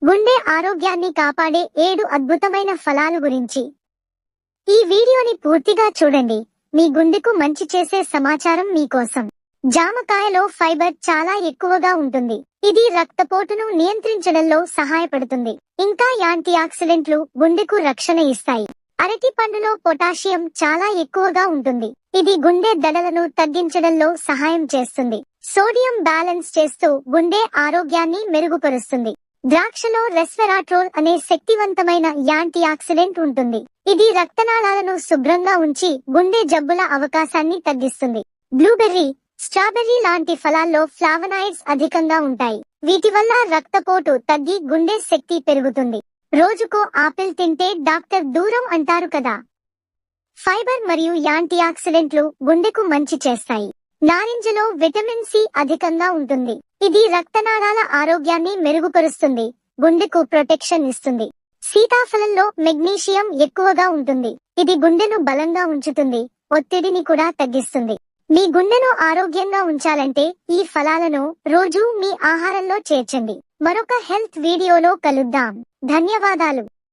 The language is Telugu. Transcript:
గుండె ఆరోగ్యాన్ని కాపాడే 7 అద్భుతమైన ఫలాల గురించి ఈ వీడియోని పూర్తిగా చూడండి. మీ గుండెకు మంచి చేసే సమాచారం మీకోసం. జామకాయలో ఫైబర్ చాలా ఎక్కువగా ఉంటుంది. ఇది రక్తపోటును నియంత్రించడంలో సహాయపడుతుంది. ఇంకా యాంటీ ఆక్సిడెంట్లు గుండెకు రక్షణ ఇస్తాయి. అరటి పండులో పొటాషియం చాలా ఎక్కువగా ఉంటుంది. ఇది గుండె దడలను తగ్గించడంలో సహాయం చేస్తుంది. సోడియం బ్యాలెన్స్ చేస్తూ గుండె ఆరోగ్యాన్ని మెరుగుపరుస్తుంది. ద్రాక్షలో రెస్వెరాట్రోల్ అనే శక్తివంతమైన యాంటీ ఆక్సిడెంట్ ఉంటుంది. ఇది రక్తనాళాలను శుభ్రంగా ఉంచి గుండె జబ్బుల అవకాశాన్ని తగ్గిస్తుంది. బ్లూబెర్రీ, స్ట్రాబెర్రీ లాంటి ఫలాల్లో ఫ్లావనాయిడ్స్ అధికంగా ఉంటాయి. వీటి వల్ల రక్తపోటు తగ్గి గుండె శక్తి పెరుగుతుంది. రోజుకో ఆపిల్ తింటే డాక్టర్ దూరం అంటారు కదా. ఫైబర్ మరియు యాంటీ ఆక్సిడెంట్లు గుండెకు మంచి చేస్తాయి. నారింజలో విటమిన్ సి అధికంగా ఉంటుంది. ఇది రక్తనాళాల ఆరోగ్యాన్ని మెరుగుపరుస్తుంది, గుండెకు ప్రొటెక్షన్ ఇస్తుంది. సీతాఫలంలో మెగ్నీషియం ఎక్కువగా ఉంటుంది. ఇది గుండెను బలంగా ఉంచుతుంది, ఒత్తిడిని కూడా తగ్గిస్తుంది. మీ గుండెను ఆరోగ్యంగా ఉంచాలంటే ఈ ఫలాలను రోజూ మీ ఆహారంలో చేర్చండి. మరొక హెల్త్ వీడియోలో కలుద్దాం. ధన్యవాదాలు.